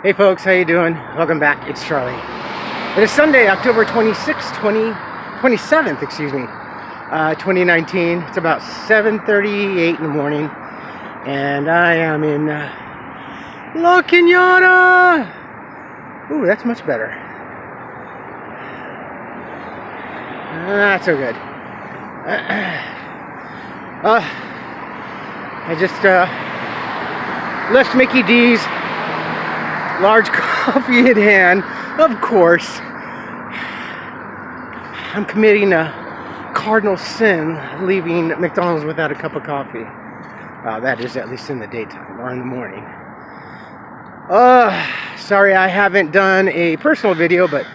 Hey folks, how you doing? Welcome back. It's Charlie. It is Sunday, October 27th, 2019. It's about 7:38 in the morning, and I am in La Cañada. Ooh, that's much better. Not so good. I just left Mickey D's, large coffee in hand. Of course, I'm committing a cardinal sin, leaving McDonald's without a cup of coffee. That is at least in the daytime or in the morning. Sorry I haven't done a personal video, but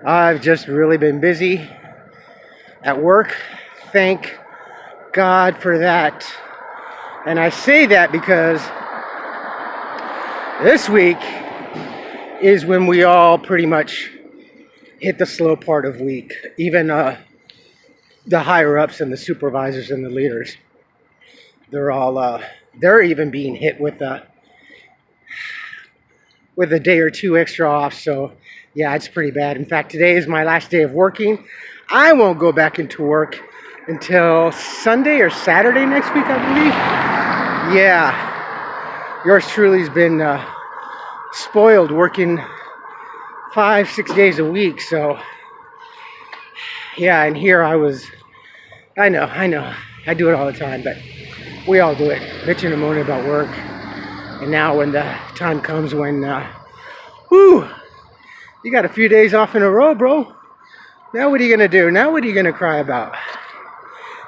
I've just really been busy at work. Thank God for that. And I say that because this week is when we all pretty much hit the slow part of week. Even the higher ups and the supervisors and the leaders, they're all they're even being hit with a day or two extra off. So yeah, it's pretty bad. In fact, today is my last day of working. I won't go back into work until Sunday or Saturday next week, I believe. Yeah, yours truly's been spoiled working 5-6 days a week. So yeah, and here I was, I know, I do it all the time, but we all do it, bitching and moaning about work. And now when the time comes when, you got a few days off in a row, bro. Now what are you gonna do? Now what are you gonna cry about?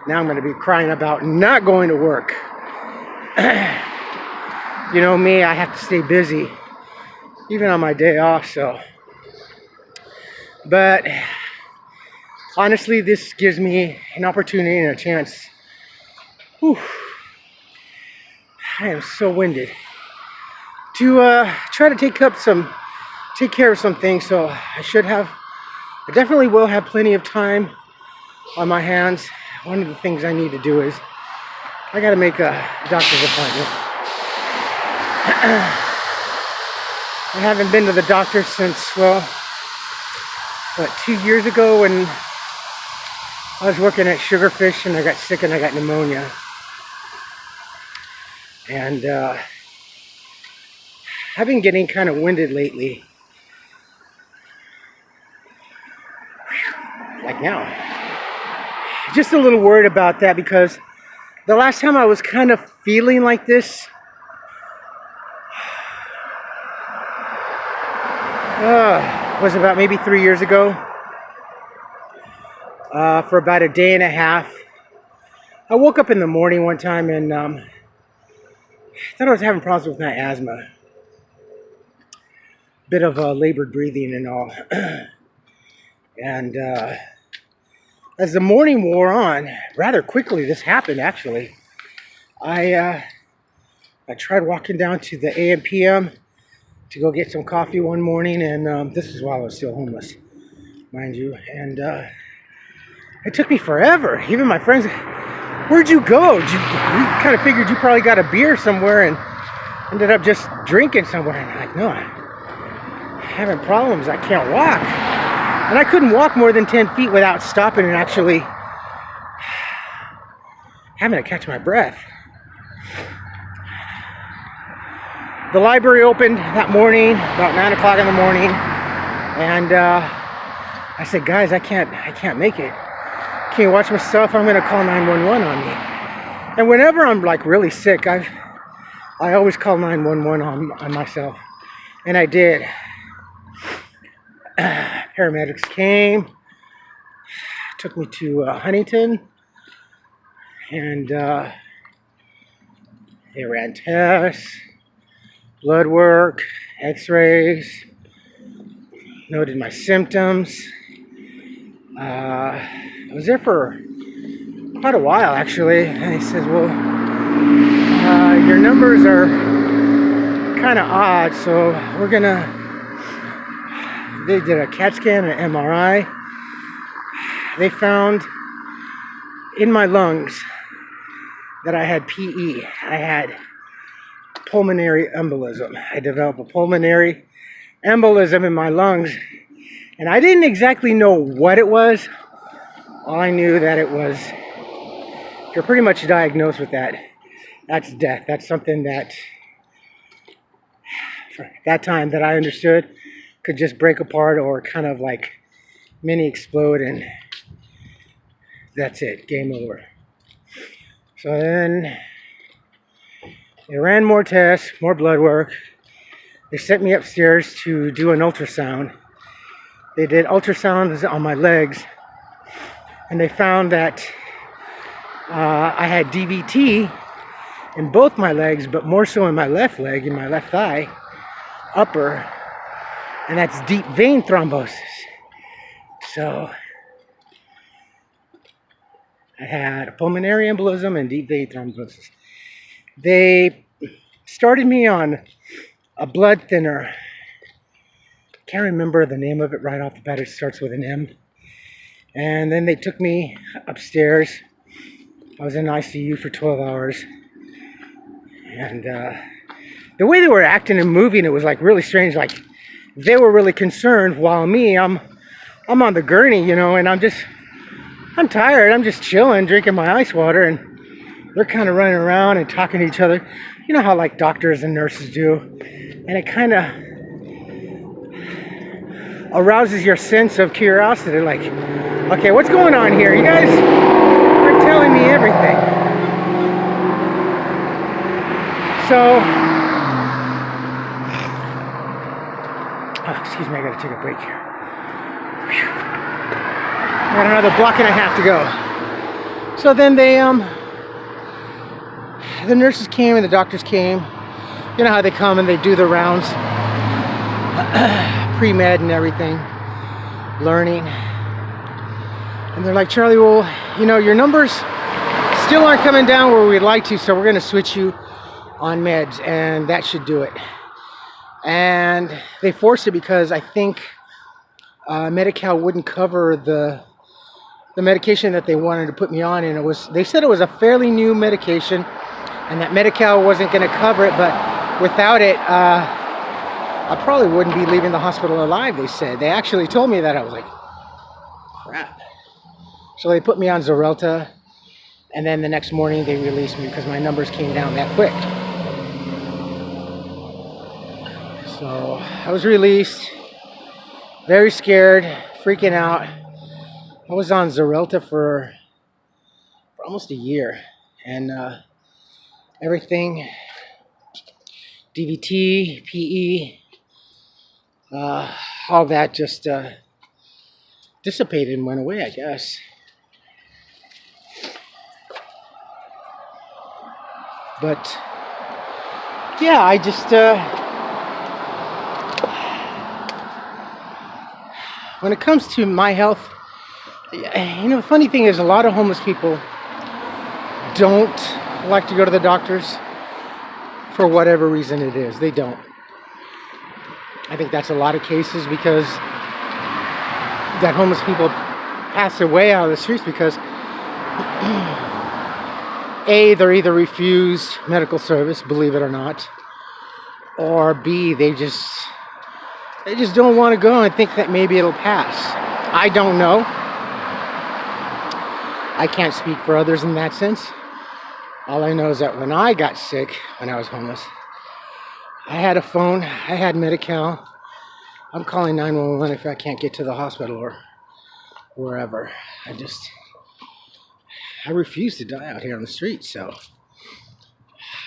Now I'm gonna be crying about not going to work. You know me, I have to stay busy, even on my day off, so. But honestly, this gives me an opportunity and a chance. I am so winded. To try to take care of some things, so I definitely will have plenty of time on my hands. One of the things I need to do is I gotta make a doctor's appointment. I haven't been to the doctor since, well, 2 years ago when I was working at Sugarfish and I got sick and I got pneumonia. And I've been getting kind of winded lately. Like now. Just a little worried about that because the last time I was kind of feeling like this, was about maybe 3 years ago. For about a day and a half. I woke up in the morning one time and I thought I was having problems with my asthma. Bit of labored breathing and all. And as the morning wore on, rather quickly this happened actually. I tried walking down to the AM/PM to go get some coffee one morning, and this is while I was still homeless, mind you. And it took me forever. Even my friends, where'd you go? We kind of figured you probably got a beer somewhere and ended up just drinking somewhere. And I'm like, no, I'm having problems. I can't walk. And I couldn't walk more than 10 feet without stopping and actually having to catch my breath. The library opened that morning, about 9 o'clock in the morning, and I said, guys, I can't make it. Can't watch myself. I'm gonna call 911 on me. And whenever I'm like really sick, I always call 911 on myself, and I did. Paramedics came, took me to Huntington, and they ran tests, blood work, x-rays, noted my symptoms. I was there for quite a while actually, and he says, well, your numbers are kind of odd, so they did a CAT scan and an MRI. They found in my lungs that I had PE. I had pulmonary embolism. I developed a pulmonary embolism in my lungs, and I didn't exactly know what it was. All I knew that it was, if you're pretty much diagnosed with that, that's death. That's something that, for that time that I understood, could just break apart or kind of like mini explode, and that's it, game over. So then they ran more tests, more blood work. They sent me upstairs to do an ultrasound. They did ultrasounds on my legs, and they found that I had DVT in both my legs, but more so in my left leg, in my left thigh, upper, and that's deep vein thrombosis. So I had a pulmonary embolism and deep vein thrombosis. They started me on a blood thinner. Can't remember the name of it right off the bat. It starts with an M. And then they took me upstairs. I was in ICU for 12 hours. And the way they were acting and moving, it was like really strange. Like they were really concerned, while me, I'm on the gurney, you know, and I'm tired. I'm just chilling, drinking my ice water, and they're kind of running around and talking to each other. You know how like doctors and nurses do. And it kind of arouses your sense of curiosity. Like, okay, what's going on here? You guys are telling me everything. So, excuse me, I gotta take a break here. I got another block and a half to go. So then the nurses came and the doctors came. You know how they come and they do the rounds, pre-med and everything, learning. And they're like, Charlie, well, you know, your numbers still aren't coming down where we'd like to, so we're going to switch you on meds, and that should do it. And they forced it because I think Medi-Cal wouldn't cover the medication that they wanted to put me on, and they said it was a fairly new medication, and that Medi-Cal wasn't going to cover it, but without it, I probably wouldn't be leaving the hospital alive, they said. They actually told me that. I was like, crap. So they put me on Xarelta, and then the next morning they released me because my numbers came down that quick. So I was released, very scared, freaking out. I was on Xarelta for almost a year, and everything, DVT, PE, all that just dissipated and went away, I guess. But yeah, I just when it comes to my health, you know, the funny thing is a lot of homeless people don't like to go to the doctors for whatever reason it is. They don't. I think that's a lot of cases because that homeless people pass away out of the streets because A, they're either refused medical service, believe it or not, or B, they just don't want to go and think that maybe it'll pass. I don't know. I can't speak for others in that sense. All I know is that when I got sick, when I was homeless, I had a phone, I had Medi-Cal. I'm calling 911 if I can't get to the hospital or wherever. I refuse to die out here on the street, so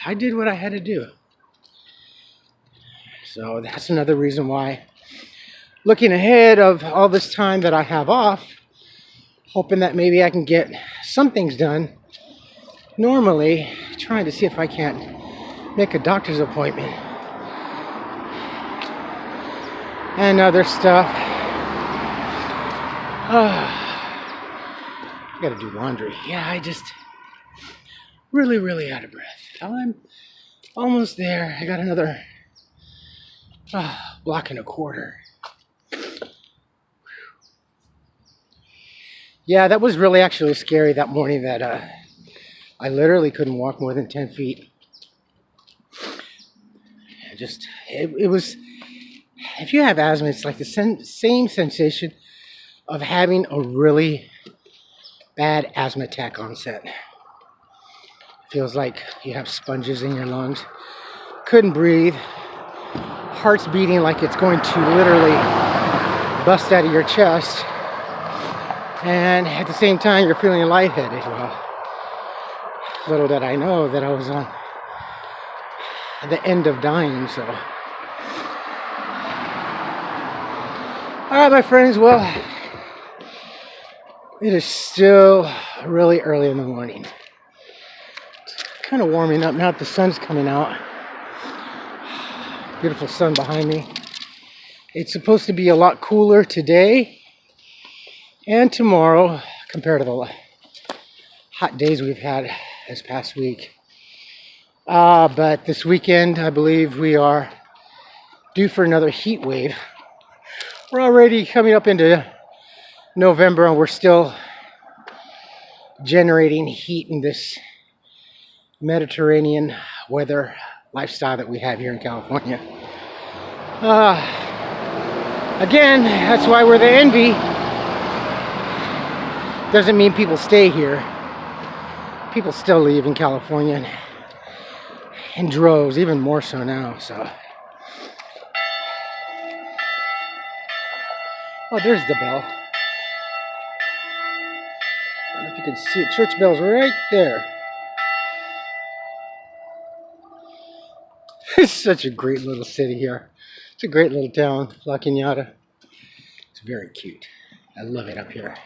I did what I had to do. So that's another reason why, looking ahead of all this time that I have off, hoping that maybe I can get some things done normally, trying to see if I can't make a doctor's appointment and other stuff. I gotta do laundry. Yeah, I just really out of breath. I'm almost there. I got another block and a quarter. Yeah, that was really actually scary that morning that I literally couldn't walk more than 10 feet. It was, if you have asthma, it's like the same sensation of having a really bad asthma attack on set. Feels like you have sponges in your lungs. Couldn't breathe. Heart's beating like it's going to literally bust out of your chest. And at the same time, you're feeling lightheaded. Well, little did I know that I was on the end of dying, so. Alright, my friends, well, it is still really early in the morning. It's kind of warming up now that the sun's coming out. Beautiful sun behind me. It's supposed to be a lot cooler today and tomorrow compared to the hot days we've had this past week. But this weekend, I believe we are due for another heat wave. We're already coming up into November and we're still generating heat in this Mediterranean weather lifestyle that we have here in California. Again, that's why we're the envy. Doesn't mean people stay here. People still leave in California in droves, even more so now. So, oh, there's the bell. I don't know if you can see it. Church bell's right there. It's such a great little city here. It's a great little town, La Cañada. It's very cute. I love it up here.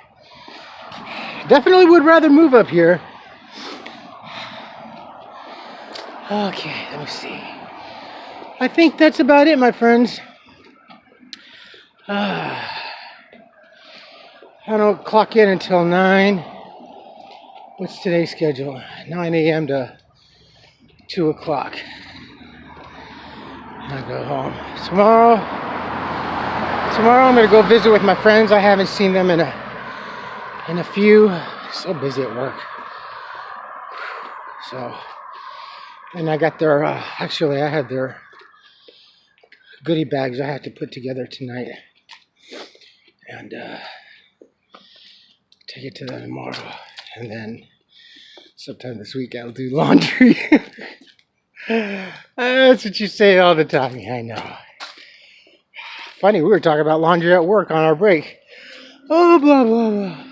Definitely would rather move up here. Okay, let me see. I think that's about it, my friends. I don't clock in until 9. What's today's schedule? 9 a.m. to 2 o'clock. I go home. Tomorrow I'm going to go visit with my friends. I haven't seen them in a few. So busy at work. So, and I got their, actually I had their goodie bags I have to put together tonight. And take it to them tomorrow. And then sometime this week I'll do laundry. That's what you say all the time. Yeah, I know. Funny, we were talking about laundry at work on our break. Oh, blah, blah, blah.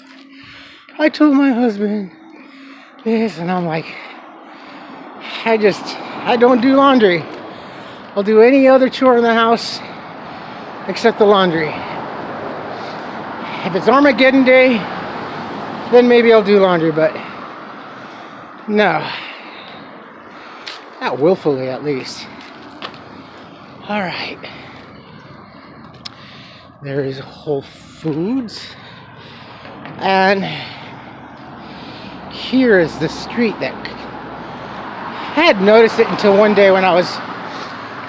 I told my husband this, and I'm like, I don't do laundry. I'll do any other chore in the house except the laundry. If it's Armageddon Day, then maybe I'll do laundry, but no. Not willfully, at least. Alright. There is Whole Foods. And here is the street that I hadn't noticed it until one day when I was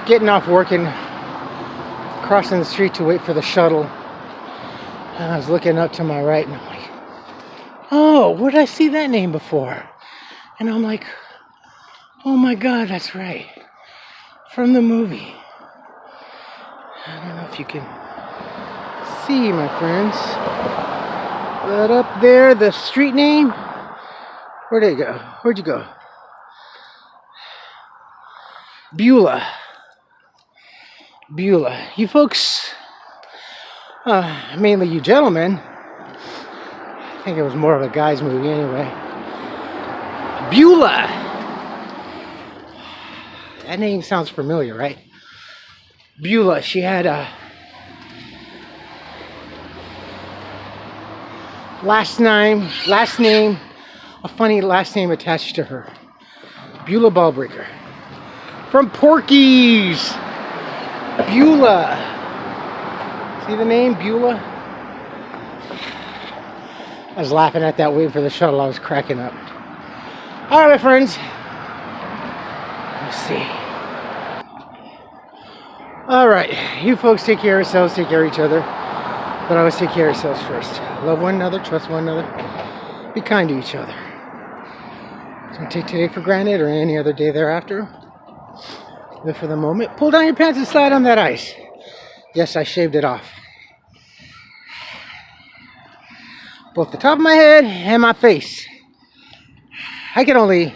getting off work and crossing the street to wait for the shuttle. And I was looking up to my right and I'm like, oh, where did I see that name before? And I'm like, oh my God, that's right. From the movie. I don't know if you can see, my friends. But up there, the street name. Where'd it go? Where'd you go? Beulah. Beulah. You folks, mainly you gentlemen, I think it was more of a guy's movie anyway. Beulah. That name sounds familiar, right? Beulah, she had a last name, a funny last name attached to her. Beulah Ballbreaker. From Porky's. Beulah. See the name, Beulah? I was laughing at that waiting for the shuttle. I was cracking up. All right, my friends. Let's see. All right, you folks take care of yourselves, take care of each other, but always take care of yourselves first. Love one another, trust one another, be kind to each other. Don't take today for granted or any other day thereafter. Live for the moment. Pull down your pants and slide on that ice. Yes, I shaved it off. Both the top of my head and my face. I can only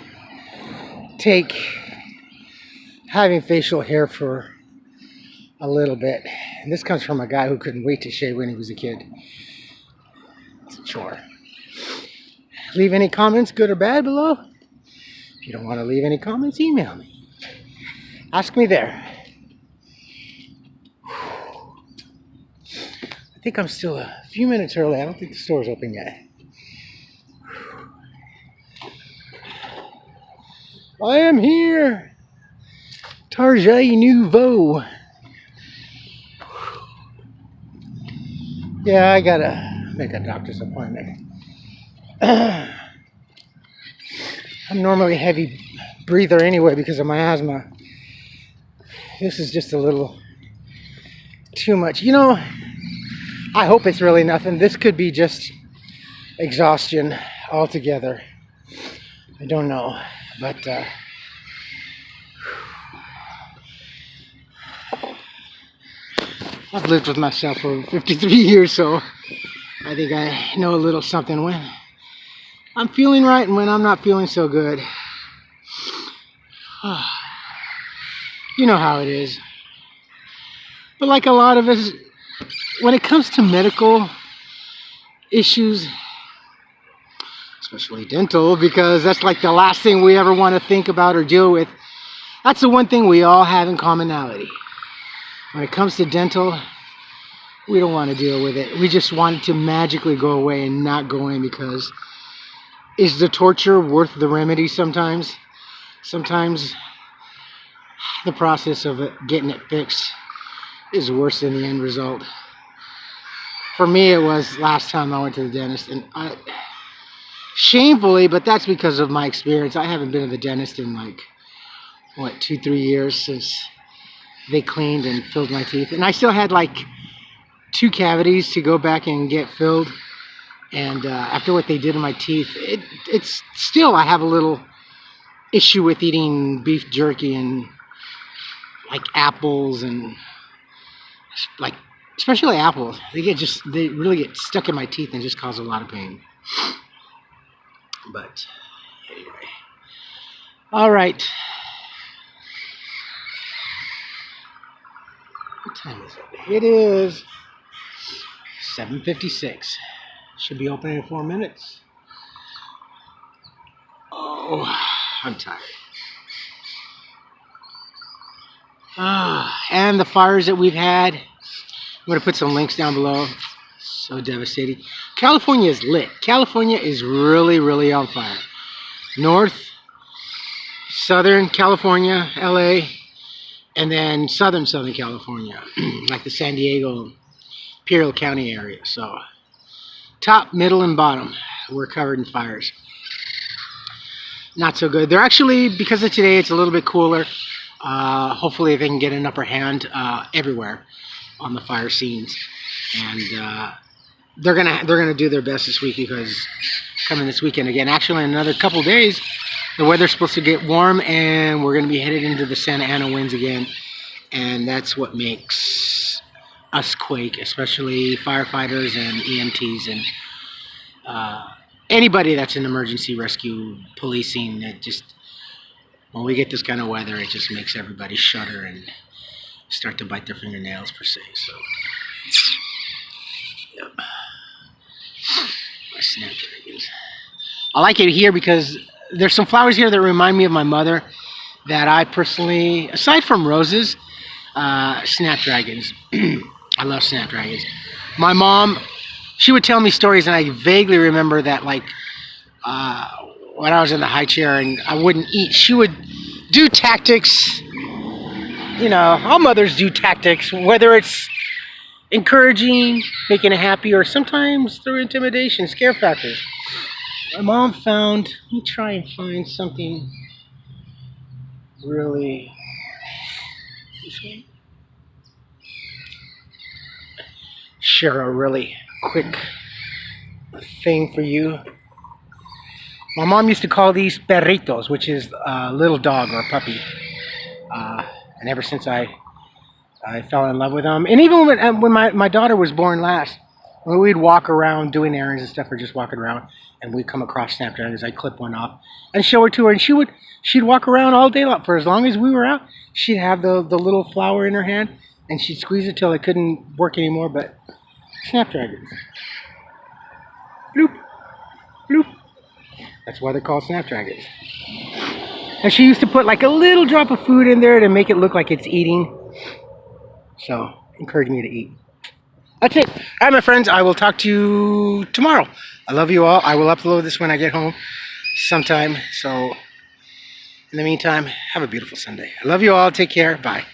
take having facial hair for a little bit. And this comes from a guy who couldn't wait to shave when he was a kid. It's a chore. Leave any comments, good or bad, below. If you don't want to leave any comments, email me. Ask me there. I think I'm still a few minutes early. I don't think the store's open yet. I am here. Target Nouveau. Yeah, I gotta make a doctor's appointment. I'm normally a heavy breather anyway because of my asthma. This is just a little too much. You know, I hope it's really nothing. This could be just exhaustion altogether. I don't know, but I've lived with myself for 53 years, so I think I know a little something when I'm feeling right and when I'm not feeling so good. You know how it is. But like a lot of us, when it comes to medical issues, especially dental, because that's like the last thing we ever want to think about or deal with, that's the one thing we all have in commonality. When it comes to dental, we don't want to deal with it. We just want it to magically go away and not go in, because is the torture worth the remedy sometimes? Sometimes the process of getting it fixed is worse than the end result. For me, it was last time I went to the dentist, and shamefully, but that's because of my experience. I haven't been to the dentist in like, 2-3 years since they cleaned and filled my teeth. And I still had like 2 cavities to go back and get filled. And after what they did in my teeth, it's still, I have a little issue with eating beef jerky and like apples, and like especially apples. They really get stuck in my teeth and just cause a lot of pain. But anyway, all right. What time is it? It is 7:56. Should be opening in 4 minutes. Oh, I'm tired. And the fires that we've had. I'm going to put some links down below. So devastating. California is lit. California is really, really on fire. North, Southern California, LA, and then Southern California, like the San Diego, Imperial County area. So top, middle, and bottom, we're covered in fires. Not so good. They're actually, because of today, it's a little bit cooler. Hopefully they can get an upper hand everywhere on the fire scenes, and they're gonna do their best this week, because coming this weekend again, actually in another couple days, the weather's supposed to get warm, and we're gonna be headed into the Santa Ana winds again, and that's what makes us quake, especially firefighters and EMTs and anybody that's in emergency rescue policing. That just, when we get this kind of weather, it just makes everybody shudder and start to bite their fingernails, per se. So, yep. My snapdragons. I like it here because there's some flowers here that remind me of my mother, that I personally, aside from roses, snapdragons. I love snapdragons. My mom, she would tell me stories, and I vaguely remember that, like, when I was in the high chair and I wouldn't eat, she would do tactics. You know, all mothers do tactics, whether it's encouraging, making it happy, or sometimes through intimidation, scare factors. My mom found, let me try and find something really, share a really quick thing for you. My mom used to call these perritos, which is a little dog or a puppy. And ever since I fell in love with them. And even when my daughter was born last, when we'd walk around doing errands and stuff, or just walking around, and we'd come across snapdragons, I'd clip one off and show her to her, and she'd walk around all day long for as long as we were out. She'd have the little flower in her hand, and she'd squeeze it till it couldn't work anymore. But snapdragons, bloop, bloop. That's why they're called snapdragons. And she used to put like a little drop of food in there to make it look like it's eating. So, encourage me to eat. That's it. All right, my friends. I will talk to you tomorrow. I love you all. I will upload this when I get home sometime. So, in the meantime, have a beautiful Sunday. I love you all. Take care. Bye.